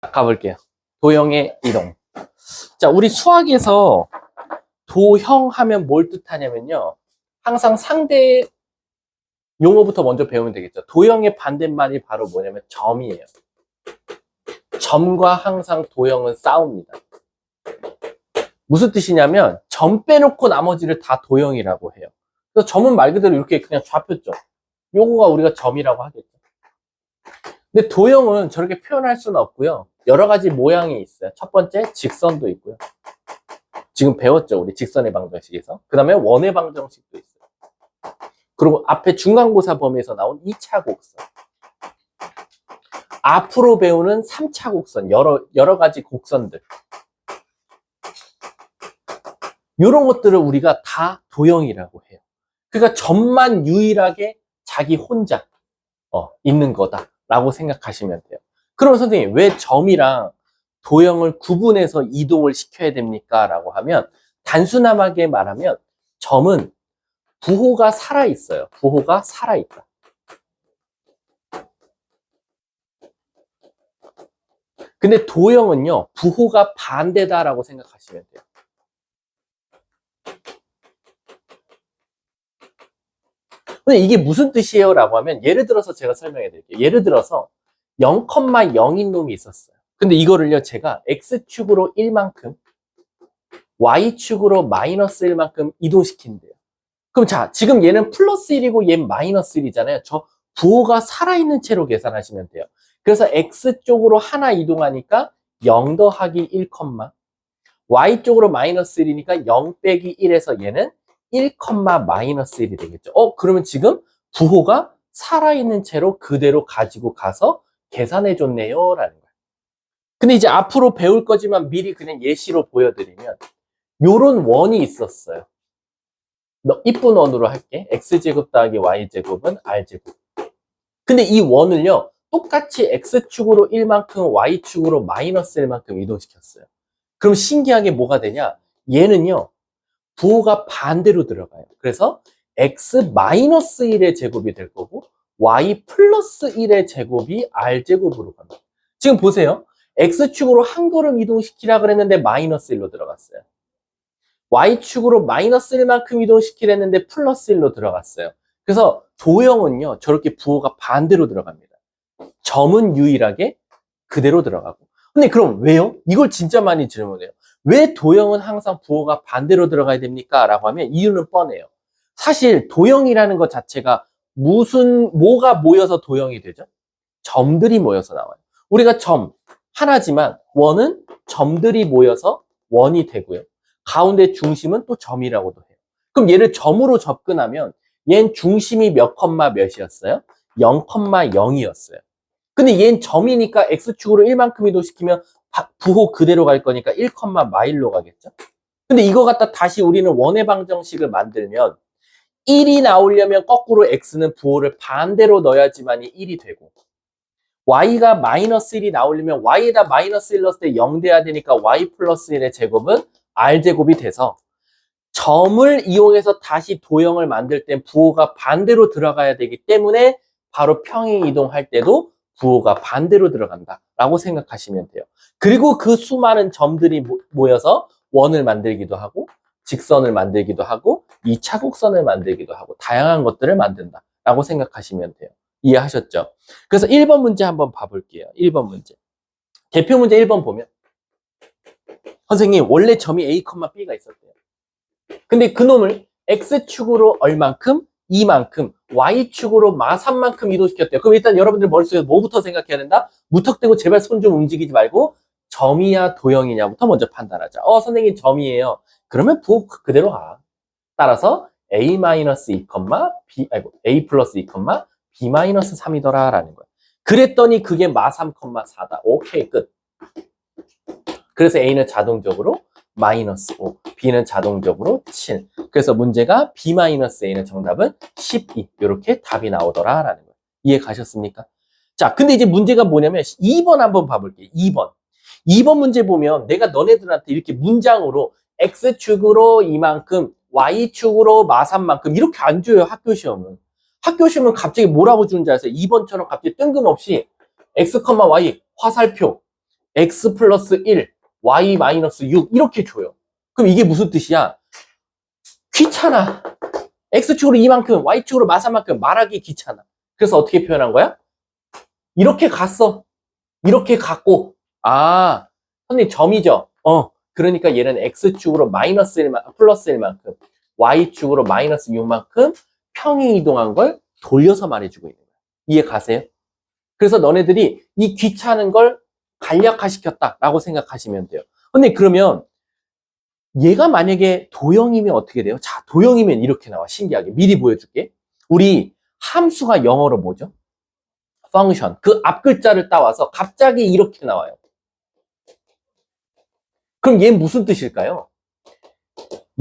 가볼게요. 도형의 이동. 자, 우리 수학에서 도형 하면 뭘 뜻하냐면요. 항상 상대 용어부터 먼저 배우면 되겠죠. 도형의 반대말이 바로 뭐냐면 점이에요. 점과 항상 도형은 싸웁니다. 무슨 뜻이냐면 점 빼놓고 나머지를 다 도형이라고 해요. 그래서 점은 말 그대로 이렇게 그냥 좌표점. 요거가 우리가 점이라고 하겠죠. 근데 도형은 저렇게 표현할 수는 없고요. 여러 가지 모양이 있어요. 첫 번째 직선도 있고요. 지금 배웠죠, 우리 직선의 방정식에서. 그 다음에 원의 방정식도 있어요. 그리고 앞에 중간고사 범위에서 나온 2차 곡선. 앞으로 배우는 3차 곡선, 여러 가지 곡선들. 이런 것들을 우리가 다 도형이라고 해요. 그러니까 점만 유일하게 자기 혼자 있는 거다라고 생각하시면 돼요. 그러면 선생님, 왜 점이랑 도형을 구분해서 이동을 시켜야 됩니까? 라고 하면 단순하게 말하면 점은 부호가 살아있어요. 부호가 살아있다. 근데 도형은요, 부호가 반대다라고 생각하시면 돼요. 근데 이게 무슨 뜻이에요? 라고 하면 예를 들어서 제가 설명해 드릴게요. 예를 들어서 0,0인 놈이 있었어요. 근데 이거를요, 제가 X축으로 1만큼, Y축으로 마이너스 1만큼 이동시킨대요. 그럼 자, 지금 얘는 플러스 1이고 얘는 마이너스 1이잖아요. 저 부호가 살아있는 채로 계산하시면 돼요. 그래서 X쪽으로 하나 이동하니까 0 더하기 1, Y쪽으로 마이너스 1이니까 0 빼기 1에서 얘는 1, 마이너스 1이 되겠죠. 그러면 지금 부호가 살아있는 채로 그대로 가지고 가서 계산해줬네요. 라는 거예요. 근데 이제 앞으로 배울 거지만 미리 그냥 예시로 보여드리면 요런 원이 있었어요. 이쁜 원으로 할게. X제곱 더하기 Y제곱은 R제곱. 근데 이 원을요, 똑같이 X축으로 1만큼, Y축으로 마이너스 1만큼 이동시켰어요. 그럼 신기하게 뭐가 되냐? 얘는요, 부호가 반대로 들어가요. 그래서 X 마이너스 1의 제곱이 될 거고, Y 플러스 1의 제곱이 R제곱으로 갑니다. 지금 보세요. X축으로 한 걸음 이동시키라 그랬는데 마이너스 1로 들어갔어요. Y축으로 마이너스 1만큼 이동시키랬는데 플러스 1로 들어갔어요. 그래서 도형은요, 저렇게 부호가 반대로 들어갑니다. 점은 유일하게 그대로 들어가고. 근데 그럼 왜요? 이걸 진짜 많이 질문해요. 왜 도형은 항상 부호가 반대로 들어가야 됩니까? 라고 하면 이유는 뻔해요. 사실 도형이라는 것 자체가 뭐가 모여서 도형이 되죠? 점들이 모여서 나와요. 우리가 점 하나지만 원은 점들이 모여서 원이 되고요. 가운데 중심은 또 점이라고도 해요. 그럼 얘를 점으로 접근하면 얘는 중심이 몇 컴마 몇이었어요? 0,0이었어요. 근데 얘는 점이니까 X축으로 1만큼 이동시키면 부호 그대로 갈 거니까 1, 마일로 가겠죠? 근데 이거 갖다 다시 우리는 원의 방정식을 만들면 1이 나오려면 거꾸로 X는 부호를 반대로 넣어야지만이 1이 되고, Y가 마이너스 1이 나오려면 Y에다 마이너스 1 넣었을 때 0 돼야 되니까 Y 플러스 1의 제곱은 R제곱이 돼서 점을 이용해서 다시 도형을 만들 땐 부호가 반대로 들어가야 되기 때문에 바로 평행 이동할 때도 부호가 반대로 들어간다 라고 생각하시면 돼요. 그리고 그 수많은 점들이 모여서 원을 만들기도 하고 직선을 만들기도 하고 2차 곡선을 만들기도 하고 다양한 것들을 만든다 라고 생각하시면 돼요. 이해하셨죠? 그래서 1번 문제 한번 봐볼게요. 1번 문제. 대표 문제 1번 보면 선생님 원래 점이 A, B가 있었대요. 근데 그놈을 X축으로 얼만큼? 이만큼, Y축으로 마3만큼 이동시켰대요. 그럼 일단 여러분들 머릿속에 뭐부터 생각해야 된다? 무턱대고 제발 손 좀 움직이지 말고 점이야 도형이냐부터 먼저 판단하자. 선생님 점이에요. 그러면 부호 그대로 가. 따라서 A-2, A 플러스 2, B-3이더라 라는 거야. 그랬더니 그게 마3,4다. 오케이, 끝. 그래서 A는 자동적으로 마이너스 5, B는 자동적으로 7. 그래서 문제가 B-A는 정답은 12. 이렇게 답이 나오더라 라는 거예요. 이해 가셨습니까? 자, 근데 이제 문제가 뭐냐면 2번 한번 봐볼게요. 2번. 2번 문제 보면 내가 너네들한테 이렇게 문장으로 X축으로 이만큼, Y축으로 마3만큼 이렇게 안 줘요, 학교 시험은. 학교 시험은 갑자기 뭐라고 주는 줄 아세요? 2번처럼 갑자기 뜬금없이 X, Y 화살표, x 플러스 1, y 마이너스 6 이렇게 줘요. 그럼 이게 무슨 뜻이야? 귀찮아. x축으로 이만큼, y축으로 마사만큼 말하기 귀찮아. 그래서 어떻게 표현한 거야? 이렇게 갔어. 이렇게 갔고, 아, 선생님 점이죠? 그러니까 얘는 x축으로 마이너스 1만, 플러스 1만큼, y축으로 마이너스 6만큼 평행 이동한 걸 돌려서 말해주고 있는 거야. 이해 가세요? 그래서 너네들이 이 귀찮은 걸 간략화시켰다라고 생각하시면 돼요. 근데 그러면 얘가 만약에 도형이면 어떻게 돼요? 자, 도형이면 이렇게 나와. 신기하게. 미리 보여줄게. 우리 함수가 영어로 뭐죠? 펑션. 그 앞 글자를 따와서 갑자기 이렇게 나와요. 그럼 얘는 무슨 뜻일까요?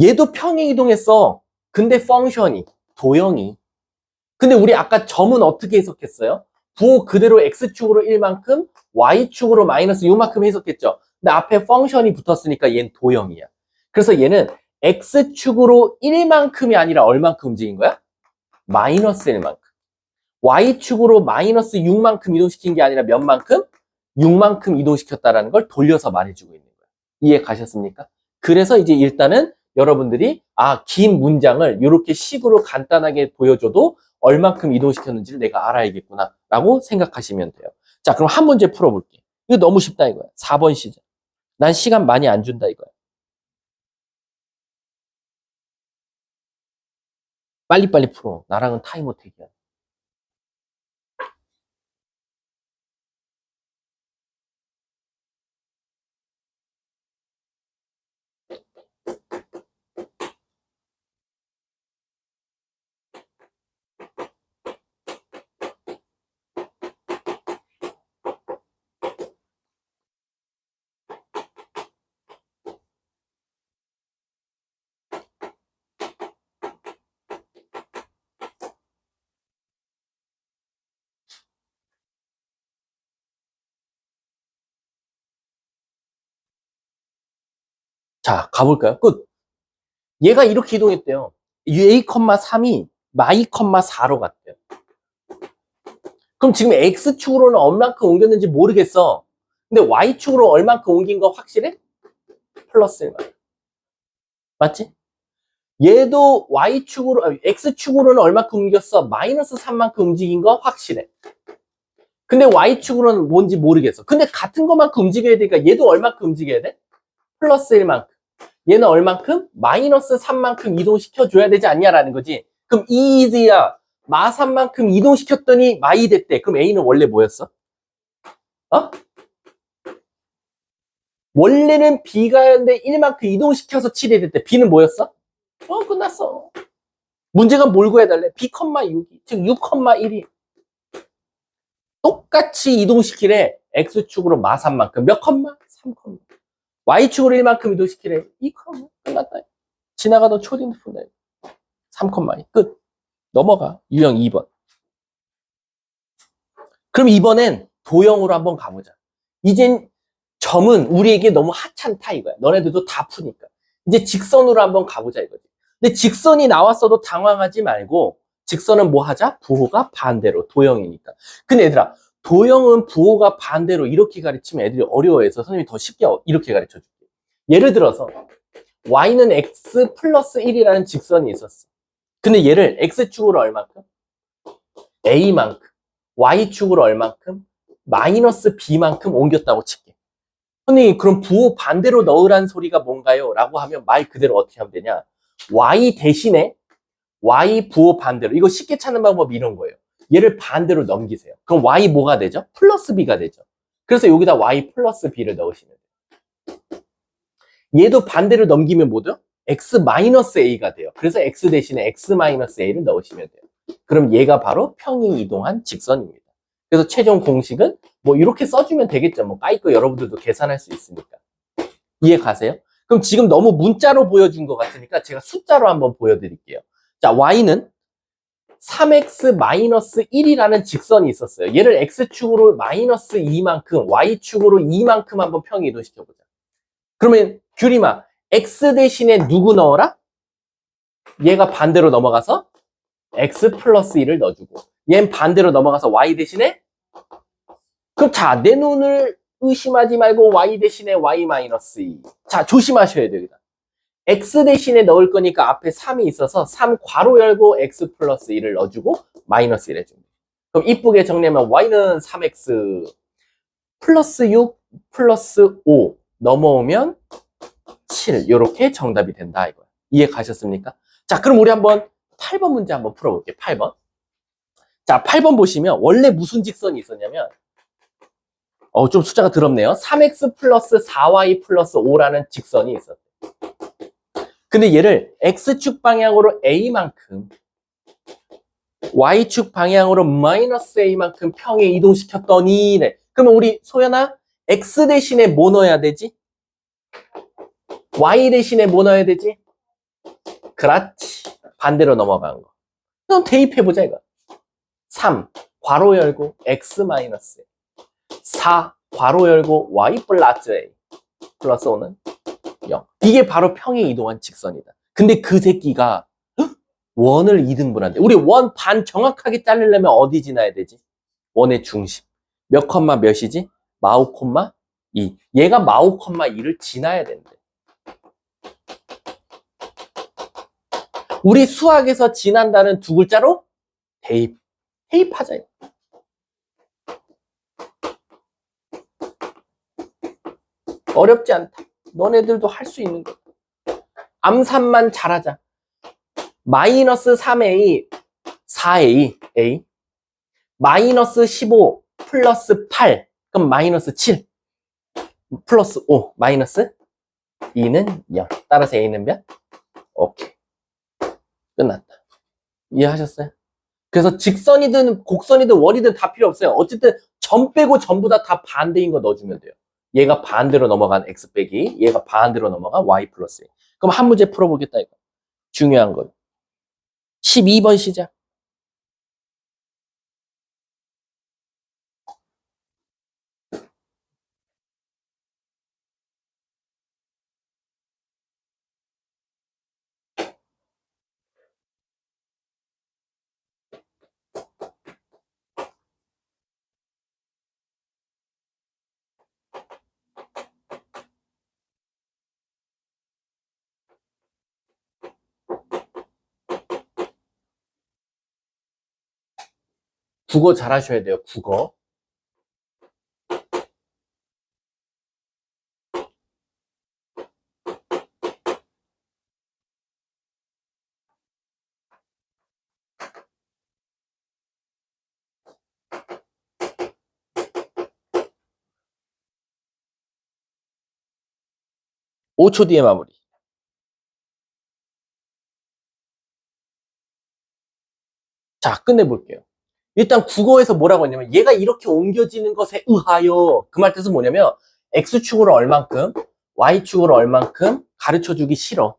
얘도 평행 이동했어. 근데 펑션이, 도형이. 근데 우리 아까 점은 어떻게 해석했어요? 부호 그대로 x축으로 1만큼, y축으로 마이너스 6만큼 해석했죠. 근데 앞에 펑션이 붙었으니까 얘는 도형이야. 그래서 얘는 x축으로 1만큼이 아니라 얼만큼 움직인 거야? 마이너스 1만큼. y축으로 마이너스 6만큼 이동시킨 게 아니라 몇 만큼? 6만큼 이동시켰다라는 걸 돌려서 말해주고 있는 거예요. 이해 가셨습니까? 그래서 이제 일단은 여러분들이 긴 문장을 이렇게 식으로 간단하게 보여줘도 얼만큼 이동시켰는지를 내가 알아야겠구나 라고 생각하시면 돼요. 자, 그럼 한 문제 풀어볼게. 이거 너무 쉽다 이거야. 4번 시작. 난 시간 많이 안 준다 이거야. 빨리빨리 풀어. 나랑은 타임 어택이야. 자, 가볼까요? 끝. 얘가 이렇게 이동했대요. a,3이 y,4로 갔대요. 그럼 지금 x축으로는 얼만큼 옮겼는지 모르겠어. 근데 y축으로 얼만큼 옮긴 거 확실해? 플러스 1만. 맞지? 얘도 x축으로는 얼만큼 옮겼어? 마이너스 3만큼 움직인 거 확실해. 근데 y축으로는 뭔지 모르겠어. 근데 같은 것만큼 움직여야 되니까 얘도 얼만큼 움직여야 돼? 플러스 1만큼. 얘는 얼만큼? 마이너스 3만큼 이동시켜줘야 되지 않냐라는 거지. 그럼 easy야. 마 3만큼 이동시켰더니 마이 됐대. 그럼 a는 원래 뭐였어? 원래는 b가였는데 1만큼 이동시켜서 7이 됐대. b는 뭐였어? 끝났어. 문제가 뭘 구해달래? b,6이. 즉 6,1이. 똑같이 이동시키래. x축으로 마 3만큼. 몇 컴마? 3 컴마. y축으로 1만큼 이동시키래. 2 컴마. 끝났다. 지나가던 초딩 푼다. 3 컴마. 끝. 넘어가. 유형 2번. 그럼 이번엔 도형으로 한번 가보자. 이젠 점은 우리에게 너무 하찮다 이거야. 너네들도 다 푸니까. 이제 직선으로 한번 가보자 이거지. 근데 직선이 나왔어도 당황하지 말고 직선은 뭐 하자? 부호가 반대로. 도형이니까. 근데 얘들아, 도형은 부호가 반대로 이렇게 가르치면 애들이 어려워해서 선생님이 더 쉽게 이렇게 가르쳐 줄게. 예를 들어서 y는 x 플러스 1이라는 직선이 있었어. 근데 얘를 x축으로 얼만큼? a만큼. y축으로 얼만큼? 마이너스 b만큼 옮겼다고 칠게. 선생님, 그럼 부호 반대로 넣으란 소리가 뭔가요? 라고 하면 말 그대로 어떻게 하면 되냐? y 대신에 y 부호 반대로. 이거 쉽게 찾는 방법이 이런 거예요. 얘를 반대로 넘기세요. 그럼 y 뭐가 되죠? 플러스 b가 되죠. 그래서 여기다 y 플러스 b를 넣으시면 돼요. 얘도 반대로 넘기면 뭐죠? x 마이너스 a가 돼요. 그래서 x 대신에 x 마이너스 a를 넣으시면 돼요. 그럼 얘가 바로 평행 이동한 직선입니다. 그래서 최종 공식은 뭐 이렇게 써주면 되겠죠. 뭐 까이거 여러분들도 계산할 수 있으니까. 이해 가세요? 그럼 지금 너무 문자로 보여준 것 같으니까 제가 숫자로 한번 보여드릴게요. 자, y는 3x-1이라는 직선이 있었어요. 얘를 x축으로 마이너스 2만큼, y축으로 2만큼 한번 평행 이동시켜보자. 그러면 규림아, x 대신에 누구 넣어라? 얘가 반대로 넘어가서 x 플러스 1을 넣어주고 얘는 반대로 넘어가서 y 대신에 그럼 자, 내 눈을 의심하지 말고 y 대신에 y 마이너스 2. 자, 조심하셔야 됩니다. x 대신에 넣을 거니까 앞에 3이 있어서 3 괄호 열고 x 플러스 1을 넣어주고 마이너스 1 해줍니다. 그럼 이쁘게 정리하면 y는 3x 플러스 6 플러스 5 넘어오면 7. 이렇게 정답이 된다 이거예요. 이해 가셨습니까? 자, 그럼 우리 한번 8번 문제 한번 풀어볼게요. 8번. 자, 8번 보시면 원래 무슨 직선이 있었냐면 좀 숫자가 더럽네요. 3x 플러스 4y 플러스 5라는 직선이 있었대요. 근데 얘를 x축 방향으로 a만큼 y축 방향으로 마이너스 a만큼 평에 이동시켰더니 네. 그러면 우리 소연아 x 대신에 뭐 넣어야 되지? y 대신에 뭐 넣어야 되지? 그렇지. 반대로 넘어간 거. 그럼 대입해보자 이거. 3 괄호 열고 x 마이너스 4 괄호 열고 y 플러스 a 플러스 5는 0. 이게 바로 평에 이동한 직선이다. 근데 그 새끼가 원을 2등분한대. 우리 원 반 정확하게 자르려면 어디 지나야 되지? 원의 중심. 몇 컴마 몇이지? 마오 콤마 2. 얘가 마오 콤마 2를 지나야 된대. 우리 수학에서 지난다는 두 글자로 대입. 대입하자. 어렵지 않다. 너네들도 할 수 있는 거야. 암산만 잘하자. 마이너스 3a, 4a, a. 마이너스 15 플러스 8. 그럼 마이너스 7 플러스 5 마이너스 2는 0. 따라서 a는 몇? 오케이. 끝났다. 이해하셨어요? 그래서 직선이든 곡선이든 원이든 다 필요 없어요. 어쨌든 점 빼고 전부 다 반대인 거 넣어주면 돼요. 얘가 반대로 넘어간 x 빼기, 얘가 반대로 넘어간 y 플러스 a. 그럼 한 문제 풀어보겠다 이거. 중요한 거. 12번 시작. 국어 잘하셔야 돼요. 국어. 오 초 뒤에 마무리. 자, 끝내볼게요. 일단 국어에서 뭐라고 했냐면 얘가 이렇게 옮겨지는 것에 의하여 그 말 뜻은 뭐냐면 x축으로 얼만큼 y축으로 얼만큼 가르쳐주기 싫어.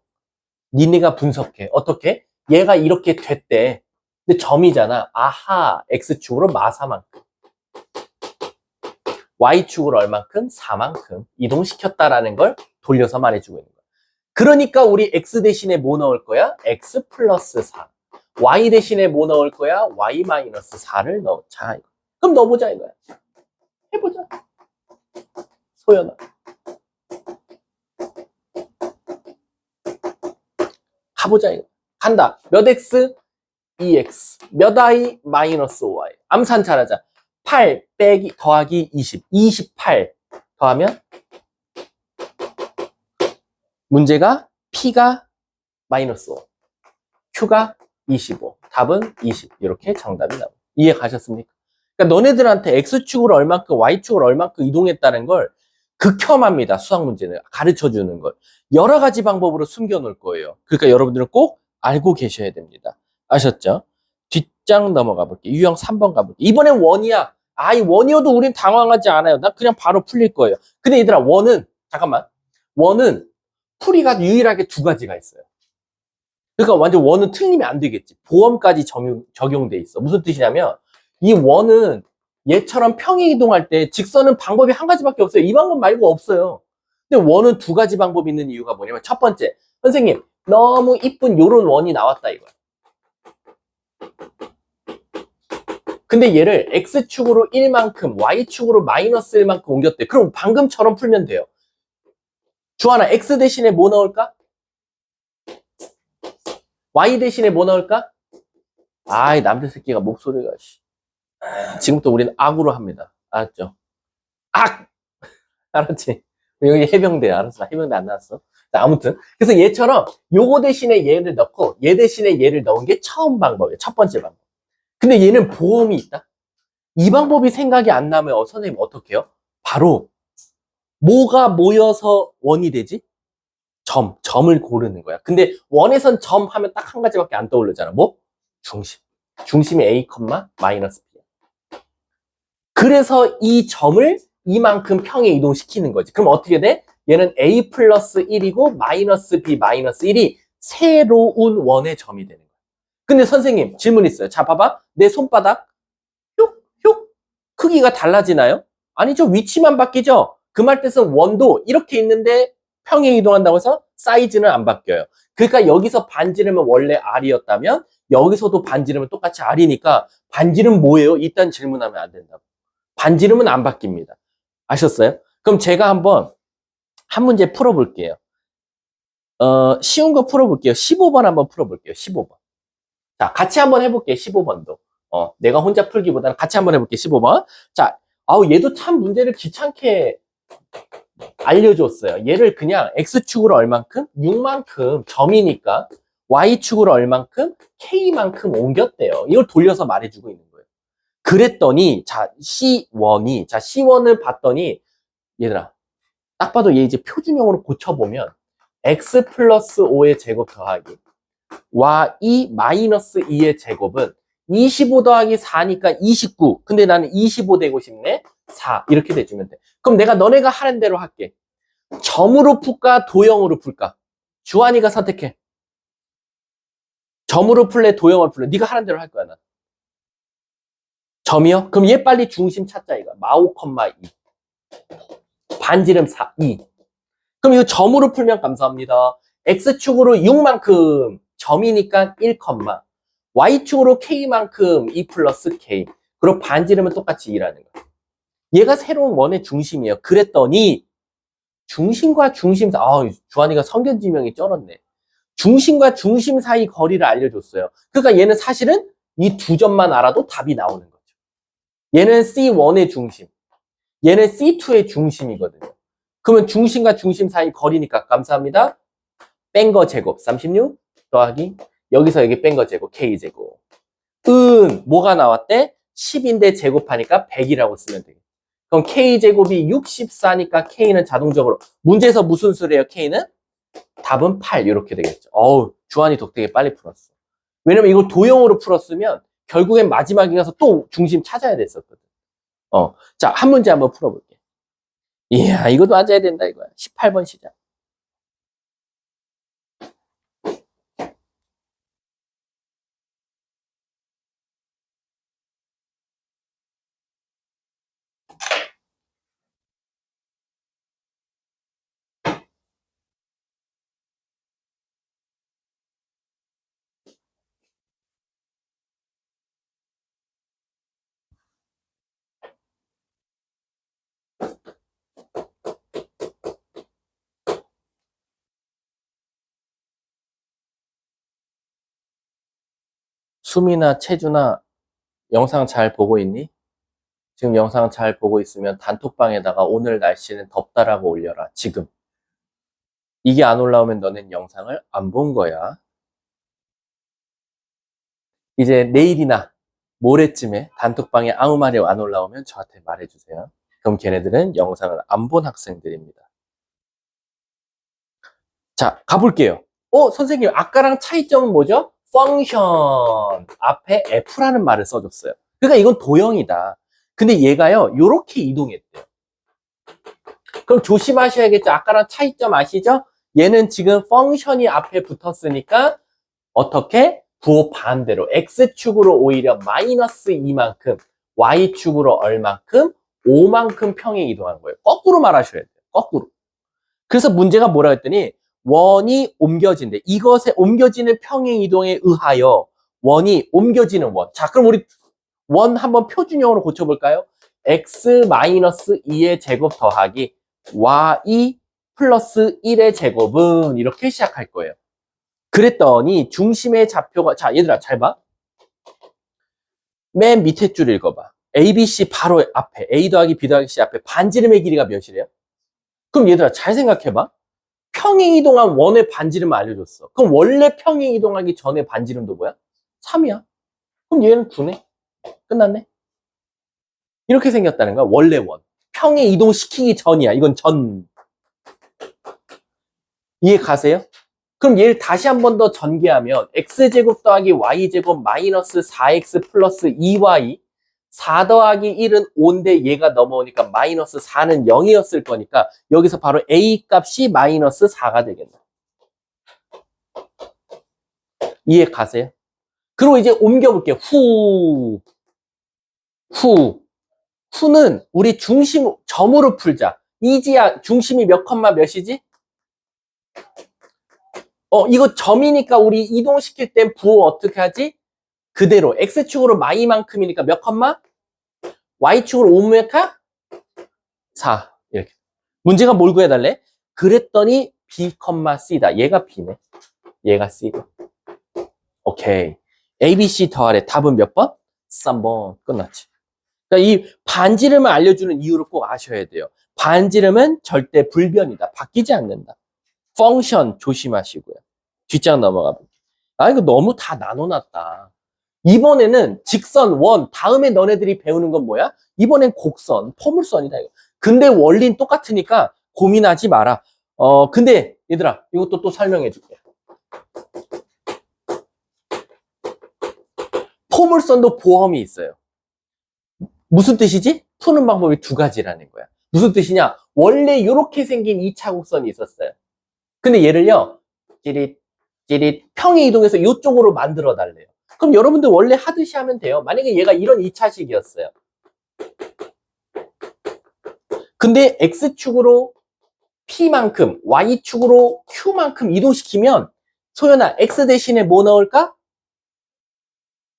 니네가 분석해. 어떻게? 얘가 이렇게 됐대. 근데 점이잖아. 아하, x축으로 마사만큼 y축으로 얼만큼 4만큼 이동시켰다라는 걸 돌려서 말해주고 있는 거야. 그러니까 우리 x 대신에 뭐 넣을 거야? x 플러스 4. y 대신에 뭐 넣을 거야? y 마이너스 4를 넣자. 그럼 넣어보자 이거야. 해보자. 소연아. 가보자 이거. 간다. 몇 x? 2x. 몇 i? 마이너스 5y. 암산 잘하자. 8 빼기 더하기 20. 28 더하면 문제가 p가 마이너스 5. q가 25. 답은 20. 이렇게 정답이 나옵니다. 이해 가셨습니까? 그러니까 너네들한테 x축으로 얼만큼 y축으로 얼만큼 이동했다는 걸 극혐합니다. 수학 문제는 가르쳐주는 걸. 여러 가지 방법으로 숨겨놓을 거예요. 그러니까 여러분들은 꼭 알고 계셔야 됩니다. 아셨죠? 뒷장 넘어가 볼게요. 유형 3번 가볼게요. 이번엔 원이야. 이 원이어도 우린 당황하지 않아요. 난 그냥 바로 풀릴 거예요. 근데 얘들아 원은 잠깐만. 원은 풀이가 유일하게 두 가지가 있어요. 그러니까 완전 원은 틀리면 안 되겠지. 보험까지 적용돼 있어. 무슨 뜻이냐면 이 원은 얘처럼 평행 이동할 때 직선은 방법이 한 가지밖에 없어요. 이 방법 말고 없어요. 근데 원은 두 가지 방법이 있는 이유가 뭐냐면 첫 번째, 선생님 너무 이쁜 요런 원이 나왔다 이거야. 근데 얘를 x축으로 1만큼, y축으로 마이너스 1만큼 옮겼대. 그럼 방금처럼 풀면 돼요. 주하나, x 대신에 뭐 넣을까? y 대신에 뭐 넣을까? 아이, 남자 새끼가 목소리가, 씨. 지금부터 우리는 악으로 합니다. 알았죠? 악! 알았지? 여기 해병대, 알았어. 해병대 안 나왔어. 자, 아무튼. 그래서 얘처럼 요거 대신에 얘를 넣고, 얘 대신에 얘를 넣은 게 처음 방법이에요. 첫 번째 방법. 근데 얘는 보험이 있다? 이 방법이 생각이 안 나면, 선생님 어떻게 해요? 바로, 뭐가 모여서 원이 되지? 점을 고르는 거야. 근데 원에선 점 하면 딱 한 가지밖에 안 떠오르잖아. 뭐? 중심. 중심이 A, 마이너스 B. 그래서 이 점을 이만큼 평에 이동시키는 거지. 그럼 어떻게 돼? 얘는 A 플러스 1이고 마이너스 B 마이너스 1이 새로운 원의 점이 되는 거야. 근데 선생님 질문 있어요. 자, 봐봐. 내 손바닥 흉 크기가 달라지나요? 아니죠. 위치만 바뀌죠. 그 말 뜻은 원도 이렇게 있는데 평행 이동한다고 해서 사이즈는 안 바뀌어요. 그러니까 여기서 반지름은 원래 R이었다면 여기서도 반지름은 똑같이 R이니까 반지름 뭐예요? 이딴 질문하면 안 된다고. 반지름은 안 바뀝니다. 아셨어요? 그럼 제가 한번 한 문제 풀어볼게요. 쉬운 거 풀어볼게요. 15번 한번 풀어볼게요. 15번. 자, 같이 한번 해볼게요. 15번도. 내가 혼자 풀기보다는 같이 한번 해볼게요. 15번. 자, 얘도 참 문제를 귀찮게 알려줬어요. 얘를 그냥 X축으로 얼만큼? 6만큼 점이니까 Y축으로 얼만큼? K만큼 옮겼대요. 이걸 돌려서 말해주고 있는 거예요. 그랬더니 자 C1을 봤더니 얘들아 딱 봐도 얘 이제 표준형으로 고쳐보면 X 플러스 5의 제곱 더하기 Y 마이너스 2의 제곱은 25 더하기 4니까 29. 근데 나는 25 되고 싶네. 4 이렇게 돼주면 돼. 그럼 내가 너네가 하는 대로 할게. 점으로 풀까 도형으로 풀까? 주한이가 선택해. 점으로 풀래 도형으로 풀래? 네가 하는 대로 할 거야 난. 점이요? 그럼 얘 빨리 중심 찾자 이거. 마오, 2. 반지름 4, 2. 그럼 이거 점으로 풀면 감사합니다. X축으로 6만큼 점이니까 1, Y축으로 K만큼 2 플러스 K. 그리고 반지름은 똑같이 2라는 거야. 얘가 새로운 원의 중심이에요. 그랬더니 중심과 중심 주한이가 성견지명이 쩔었네. 중심과 중심 사이 거리를 알려줬어요. 그러니까 얘는 사실은 이 두 점만 알아도 답이 나오는 거죠. 얘는 C1의 중심, 얘는 C2의 중심이거든요. 그러면 중심과 중심 사이 거리니까 감사합니다. 뺀 거 제곱 36 더하기 여기서 여기 뺀 거 제곱 K제곱. 뭐가 나왔대? 10인데 제곱하니까 100이라고 쓰면 되겠죠. 그럼 K제곱이 64니까 K는 자동적으로 문제에서 무슨 수래요? K는? 답은 8 이렇게 되겠죠. 주한이 독되게 빨리 풀었어. 왜냐면 이걸 도형으로 풀었으면 결국엔 마지막에 가서 또 중심 찾아야 됐었거든. 자, 한 문제 한번 풀어볼게. 이야, 이것도 맞아야 된다 이거야. 18번 시작. 수미나 채주나 영상 잘 보고 있니? 지금 영상 잘 보고 있으면 단톡방에다가 오늘 날씨는 덥다라고 올려라. 지금. 이게 안 올라오면 너는 영상을 안 본 거야. 이제 내일이나 모레쯤에 단톡방에 아무 말이 안 올라오면 저한테 말해주세요. 그럼 걔네들은 영상을 안 본 학생들입니다. 자, 가볼게요. 선생님, 아까랑 차이점은 뭐죠? 펑션 앞에 f라는 말을 써줬어요. 그러니까 이건 도형이다. 근데 얘가요, 요렇게 이동했대요. 그럼 조심하셔야겠죠? 아까랑 차이점 아시죠? 얘는 지금 펑션이 앞에 붙었으니까 어떻게? 부호 반대로 x축으로 오히려 마이너스 2만큼 y축으로 얼만큼? 5만큼 평에 이동한 거예요. 거꾸로 말하셔야 돼요. 거꾸로. 그래서 문제가 뭐라 했더니 원이 옮겨진대. 이것에 옮겨지는 평행 이동에 의하여 원이 옮겨지는 원. 자, 그럼 우리 원 한번 표준형으로 고쳐볼까요? x-2의 제곱 더하기 y 플러스 1의 제곱은 이렇게 시작할 거예요. 그랬더니 중심의 좌표가, 자, 얘들아, 잘 봐. 맨 밑에 줄 읽어봐. ABC 바로 앞에, A 더하기 B 더하기 C 앞에 반지름의 길이가 몇이래요? 그럼 얘들아, 잘 생각해봐. 평행 이동한 원의 반지름을 알려줬어. 그럼 원래 평행 이동하기 전에 반지름도 뭐야? 3이야. 그럼 얘는 9네. 끝났네. 이렇게 생겼다는 거야. 원래 원. 평행 이동시키기 전이야. 이건 전. 이해 가세요? 그럼 얘를 다시 한 번 더 전개하면 x제곱 더하기 y제곱 마이너스 4x 플러스 2y 4 더하기 1은 5인데 얘가 넘어오니까 마이너스 4는 0이었을 거니까 여기서 바로 a 값이 마이너스 4가 되겠네. 이해 가세요? 그리고 이제 옮겨볼게요. 후는 우리 중심 점으로 풀자. 이지야 중심이 몇 컴마 몇이지? 이거 점이니까 우리 이동시킬 땐 부호 어떻게 하지? 그대로 x축으로 마이만큼이니까 몇 컴마? y축으로 5메카? 4 이렇게. 문제가 뭘 구해달래? 그랬더니 b, c다. 얘가 b네. 얘가 c고. 오케이. a, b, c 더하래. 답은 몇 번? 3번. 끝났지. 그러니까 이 반지름을 알려주는 이유를 꼭 아셔야 돼요. 반지름은 절대 불변이다. 바뀌지 않는다. 펑션 조심하시고요. 뒷장 넘어가 볼게요. 아, 이거 너무 다 나눠놨다. 이번에는 직선, 원, 다음에 너네들이 배우는 건 뭐야? 이번엔 곡선, 포물선이다. 이거. 근데 원리는 똑같으니까 고민하지 마라. 근데 얘들아, 이것도 또 설명해 줄게. 포물선도 보험이 있어요. 무슨 뜻이지? 푸는 방법이 두 가지라는 거야. 무슨 뜻이냐? 원래 이렇게 생긴 2차 곡선이 있었어요. 근데 얘를요, 찌릿 평행 이동해서 이쪽으로 만들어 달래요. 그럼 여러분들 원래 하듯이 하면 돼요. 만약에 얘가 이런 2차식이었어요. 근데 X축으로 P만큼, Y축으로 Q만큼 이동시키면 소연아, X 대신에 뭐 넣을까?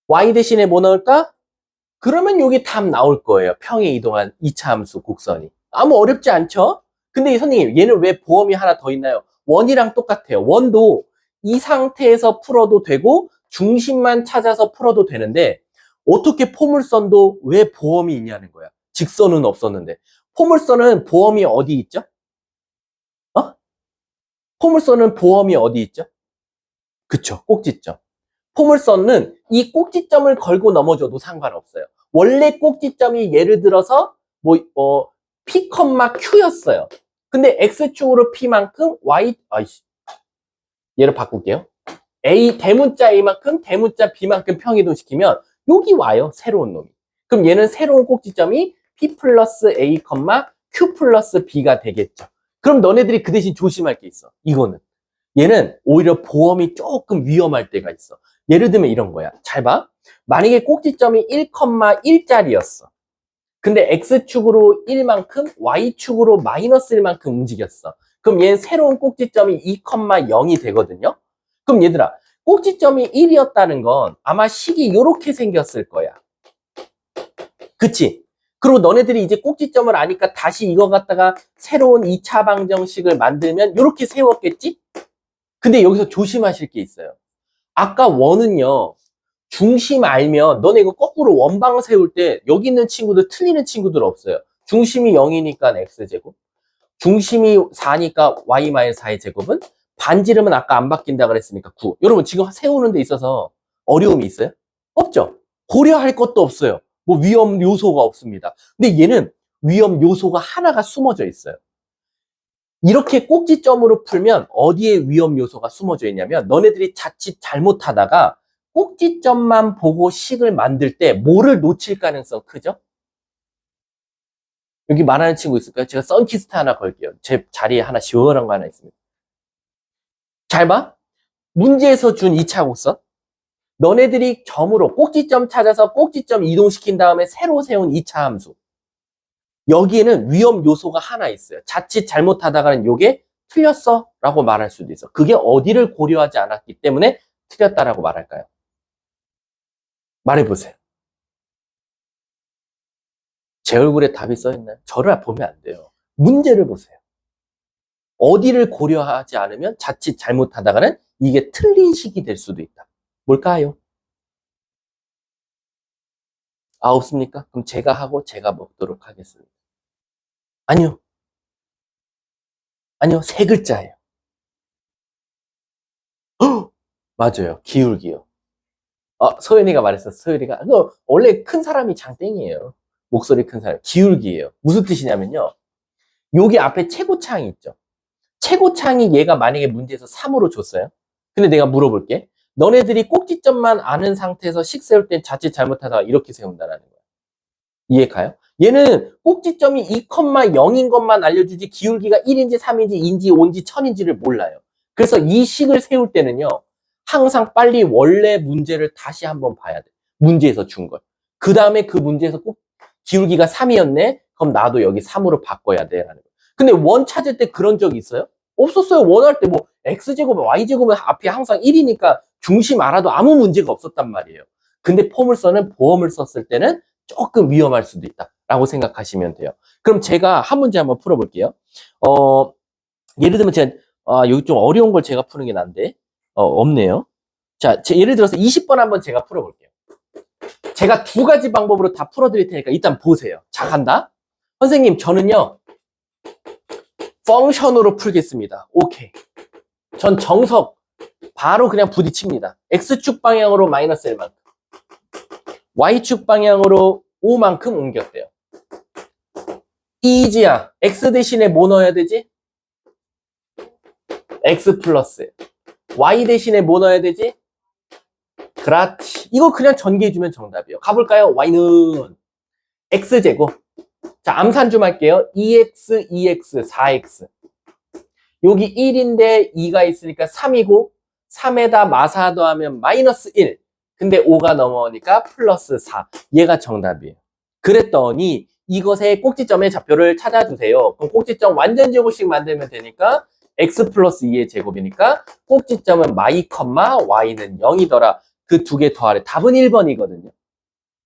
Y 대신에 뭐 넣을까? 그러면 여기 답 나올 거예요. 평행 이동한 2차 함수 곡선이. 아무 어렵지 않죠? 근데 선생님, 얘는 왜 보험이 하나 더 있나요? 원이랑 똑같아요. 원도 이 상태에서 풀어도 되고 중심만 찾아서 풀어도 되는데 어떻게 포물선도 왜 보험이 있냐는 거야. 직선은 없었는데. 포물선은 보험이 어디 있죠? 포물선은 보험이 어디 있죠? 그쵸, 꼭지점. 포물선은 이 꼭지점을 걸고 넘어져도 상관없어요. 원래 꼭지점이 예를 들어서 P, Q였어요. 근데 X축으로 P만큼 얘를 바꿀게요. 대문자 A만큼 대문자 B만큼 평이동시키면 여기 와요. 새로운 놈이. 그럼 얘는 새로운 꼭지점이 P 플러스 A, Q 플러스 B가 되겠죠. 그럼 너네들이 그 대신 조심할 게 있어. 이거는. 얘는 오히려 보험이 조금 위험할 때가 있어. 예를 들면 이런 거야. 잘 봐. 만약에 꼭지점이 1,1짜리였어. 근데 X축으로 1만큼, Y축으로 마이너스 1만큼 움직였어. 그럼 얘는 새로운 꼭지점이 2,0이 되거든요. 그럼 얘들아, 꼭지점이 1이었다는 건 아마 식이 이렇게 생겼을 거야. 그치? 그리고 너네들이 이제 꼭지점을 아니까 다시 이거 갖다가 새로운 2차 방정식을 만들면 이렇게 세웠겠지? 근데 여기서 조심하실 게 있어요. 아까 원은요, 중심 알면 너네 이거 거꾸로 원방 세울 때 여기 있는 친구들 틀리는 친구들 없어요. 중심이 0이니까 x제곱, 중심이 4니까 y-4의 제곱은 반지름은 아까 안 바뀐다 그랬으니까 9. 여러분 지금 세우는 데 있어서 어려움이 있어요? 없죠? 고려할 것도 없어요. 뭐 위험 요소가 없습니다. 근데 얘는 위험 요소가 하나가 숨어져 있어요. 이렇게 꼭지점으로 풀면 어디에 위험 요소가 숨어져 있냐면 너네들이 자칫 잘못하다가 꼭지점만 보고 식을 만들 때 뭐를 놓칠 가능성 크죠? 여기 말하는 친구 있을까요? 제가 선키스트 하나 걸게요. 제 자리에 하나 시원한 거 하나 있습니다. 잘 봐. 문제에서 준 2차 곡선. 너네들이 점으로 꼭지점 찾아서 꼭지점 이동시킨 다음에 새로 세운 2차 함수. 여기에는 위험 요소가 하나 있어요. 자칫 잘못하다가는 요게 틀렸어 라고 말할 수도 있어. 그게 어디를 고려하지 않았기 때문에 틀렸다라고 말할까요? 말해보세요. 제 얼굴에 답이 써있나요? 저를 보면 안 돼요. 문제를 보세요. 어디를 고려하지 않으면 자칫 잘못하다가는 이게 틀린 식이 될 수도 있다. 뭘까요? 아, 없습니까? 그럼 제가 하고 제가 먹도록 하겠습니다. 아니요. 아니요. 세 글자예요. 헉! 맞아요. 기울기요. 소연이가 말했어. 소연이가. 원래 큰 사람이 장땡이에요. 목소리 큰 사람. 기울기예요. 무슨 뜻이냐면요. 여기 앞에 최고창이 있죠. 최고창이 얘가 만약에 문제에서 3으로 줬어요. 근데 내가 물어볼게. 너네들이 꼭지점만 아는 상태에서 식 세울 땐 자칫 잘못하다가 이렇게 세운다라는 거야. 이해 가요? 얘는 꼭지점이 2,0인 것만 알려주지 기울기가 1인지 3인지 2인지 5인지 1000인지를 몰라요. 그래서 이 식을 세울 때는요. 항상 빨리 원래 문제를 다시 한번 봐야 돼. 문제에서 준 걸. 그 다음에 그 문제에서 꼭 기울기가 3이었네? 그럼 나도 여기 3으로 바꿔야 돼. 라는 거예요. 근데 원 찾을 때 그런 적이 있어요? 없었어요. 원 할 때 뭐 x제곱, y제곱은 앞이 항상 1이니까 중심 알아도 아무 문제가 없었단 말이에요. 근데 포물선은 보험을 썼을 때는 조금 위험할 수도 있다라고 생각하시면 돼요. 그럼 제가 한 문제 한번 풀어볼게요. 어, 예를 들면 제가 여기 좀 어려운 걸 제가 푸는 게 난데 없네요. 자, 예를 들어서 20번 한번 제가 풀어볼게요. 제가 두 가지 방법으로 다 풀어드릴 테니까 일단 보세요. 자, 간다. 선생님, 저는요 펑션으로 풀겠습니다. 오케이. 전 정석 바로 그냥 부딪힙니다. x축 방향으로 마이너스 1만큼, y축 방향으로 5만큼 옮겼대요. 이지야. x 대신에 뭐 넣어야 되지? x 플러스. y 대신에 뭐 넣어야 되지? 그렇지. 이거 그냥 전개해주면 정답이에요. 가볼까요? y는 x제곱. 자, 암산 좀 할게요. 2x, 2x, 4x. 여기 1인데 2가 있으니까 3이고 3에다 마사 더하면 마이너스 1. 근데 5가 넘어오니까 플러스 4. 얘가 정답이에요. 그랬더니 이것의 꼭지점의 좌표를 찾아주세요. 그럼 꼭지점 완전 제곱식 만들면 되니까 x 플러스 2의 제곱이니까 꼭지점은 마이 컴마 y는 0이더라. 그 두 개 더하래. 답은 1번이거든요.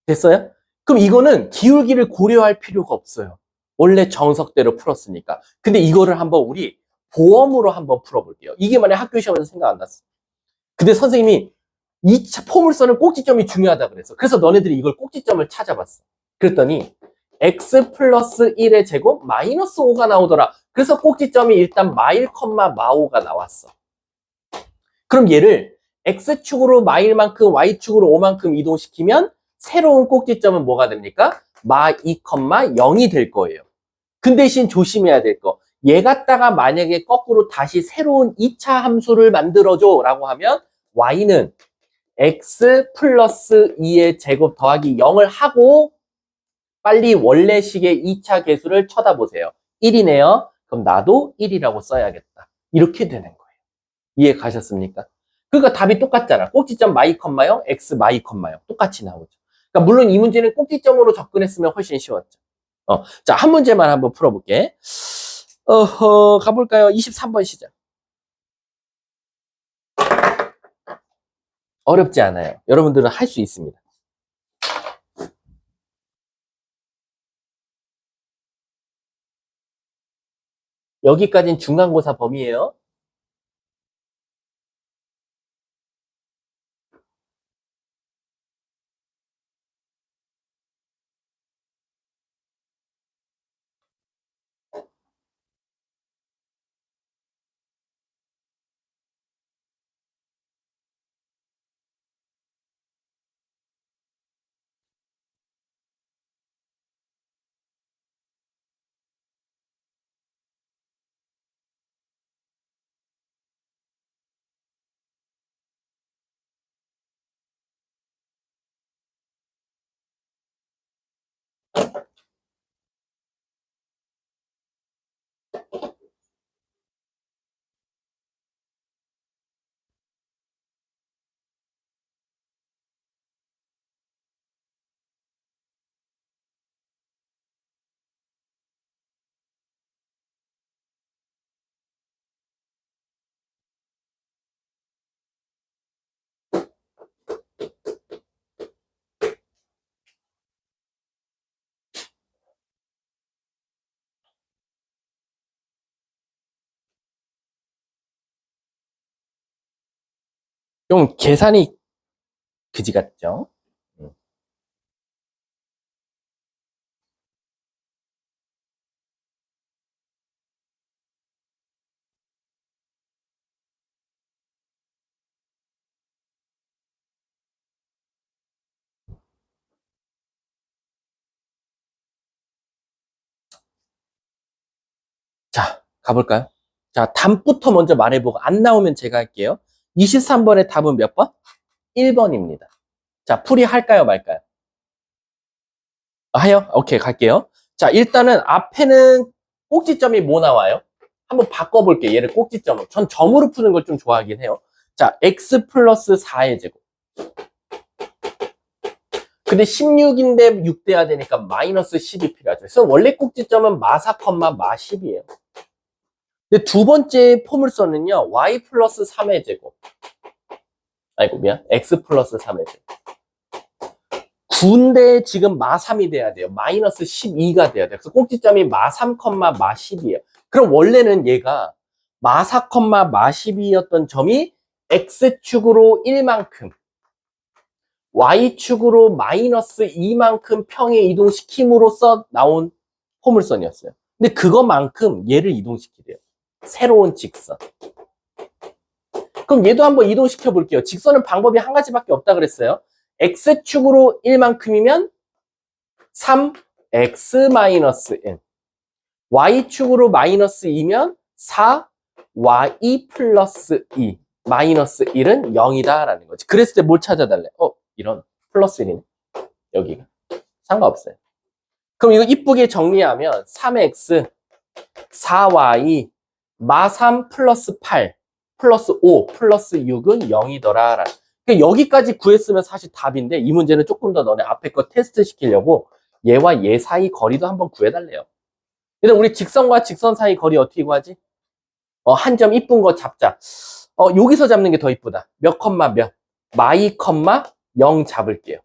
됐어요? 그럼 이거는 기울기를 고려할 필요가 없어요. 원래 정석대로 풀었으니까. 근데 이거를 한번 우리 보험으로 한번 풀어볼게요. 이게 만약 학교 시험에서 생각 안 났어. 근데 선생님이 이 포물선은 꼭지점이 중요하다 그랬어. 그래서 너네들이 이걸 꼭지점을 찾아봤어. 그랬더니 x 플러스 1의 제곱 마이너스 5가 나오더라. 그래서 꼭지점이 일단 마일 컴마 마오가 나왔어. 그럼 얘를 x축으로 마일만큼 y축으로 5만큼 이동시키면 새로운 꼭지점은 뭐가 됩니까? 마 2, 0이 될 거예요. 그 대신 조심해야 될 거. 얘 갖다가 만약에 거꾸로 다시 새로운 2차 함수를 만들어줘 라고 하면 y는 x 플러스 2의 제곱 더하기 0을 하고 빨리 원래식의 2차 계수를 쳐다보세요. 1이네요. 그럼 나도 1이라고 써야겠다. 이렇게 되는 거예요. 이해 가셨습니까? 그러니까 답이 똑같잖아. 꼭지점 마이 컴마요, x 마이 컴마요. 똑같이 나오죠. 그러니까 물론 이 문제는 꼭지점으로 접근했으면 훨씬 쉬웠죠. 자, 한 문제만 한번 풀어볼게. 가볼까요? 23번 시작. 어렵지 않아요. 여러분들은 할 수 있습니다. 여기까지는 중간고사 범위예요. 좀 계산이 그지 같죠? 자, 가볼까요? 자, 답부터 먼저 말해보고 안 나오면 제가 할게요. 23번의 답은 몇 번? 1번입니다. 자, 풀이 할까요, 말까요? 해요? 오케이, 갈게요. 자, 일단은 앞에는 꼭지점이 뭐 나와요? 한번 바꿔볼게요. 얘를 꼭지점으로. 전 점으로 푸는 걸 좀 좋아하긴 해요. 자, x 플러스 4의 제곱. 근데 16인데 6 돼야 되니까 마이너스 10이 필요하죠. 그래서 원래 꼭지점은 마4, 마 10이에요. 근데 두 번째 포물선은요, y 플러스 3의 제곱. 아이고, 미안. x 플러스 3의 제곱. 9인데 지금 마3이 돼야 돼요. 마이너스 12가 돼야 돼요. 그래서 꼭지점이 마3, 마 10이에요. 그럼 원래는 얘가 마4, 마 12였던 점이 x축으로 1만큼, y축으로 마이너스 2만큼 평에 이동시킴으로써 나온 포물선이었어요. 근데 그것만큼 얘를 이동시키래요. 새로운 직선. 그럼 얘도 한번 이동시켜 볼게요. 직선은 방법이 한 가지밖에 없다 그랬어요. x축으로 1만큼이면 3x-1, y축으로 마이너스 2면 4y 플러스 2, 마이너스 1은 0이다 라는 거지. 그랬을 때 뭘 찾아달래? 이런 플러스 1이네. 여기가. 상관없어요. 그럼 이거 이쁘게 정리하면 3x, 4y, 마3 플러스 8, 플러스 5, 플러스 6은 0이더라. 그러니까 여기까지 구했으면 사실 답인데 이 문제는 조금 더 너네 앞에 거 테스트 시키려고 얘와 얘 사이 거리도 한번 구해달래요. 일단 우리 직선과 직선 사이 거리 어떻게 구하지? 한 점 이쁜 거 잡자. 여기서 잡는 게 더 이쁘다. 몇 컴마 몇? 마이 컴마 0 잡을게요.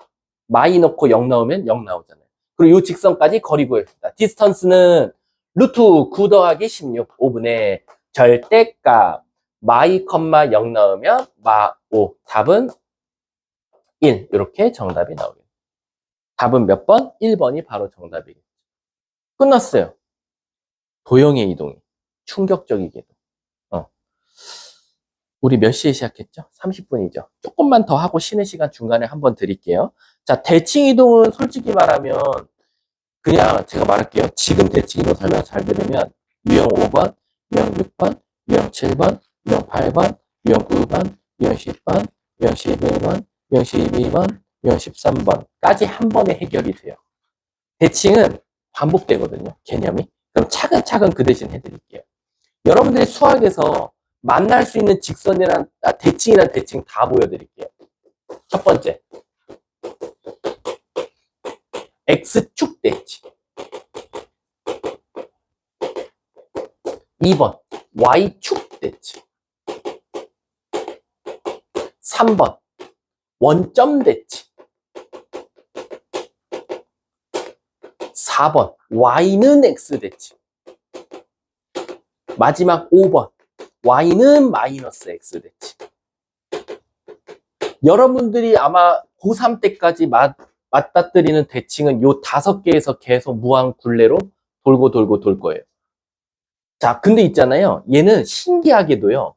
마이 넣고 0 나오면 0 나오잖아요. 그리고 이 직선까지 거리 구했습니다. 디스턴스는 루트 9 더하기 16, 5분의 절대값 마이 컴마 0 나오면 마 5. 답은 1. 이렇게 정답이 나오겠습니다. 답은 몇 번? 1번이 바로 정답이겠죠. 끝났어요. 도형의 이동이 충격적이게도. 우리 몇 시에 시작했죠? 30분이죠. 조금만 더 하고 쉬는 시간 중간에 한번 드릴게요. 자, 대칭 이동은 솔직히 말하면 그냥 제가 말할게요. 지금 대칭 이동 설명 잘 들으면 유형 5번, 유형 6번, 유형 7번, 유형 8번, 유형 9번, 유형 10번, 유형 11번, 유형 12번, 유형 13번까지 한 번에 해결이 돼요. 대칭은 반복되거든요. 개념이. 그럼 차근차근 그 대신 해드릴게요. 여러분들이 수학에서 만날 수 있는 직선이란 대칭이란 대칭 다 보여드릴게요. 첫 번째, X축 대칭. 2번, Y축 대칭. 3번, 원점 대칭. 4번, Y는 X 대칭. 마지막 5번, Y는 마이너스 X 대칭. 여러분들이 아마 고3 때까지 맞닥뜨리는 대칭은 요 5개에서 계속 무한 굴레로 돌고 돌 거예요. 자, 근데 있잖아요. 얘는 신기하게도요.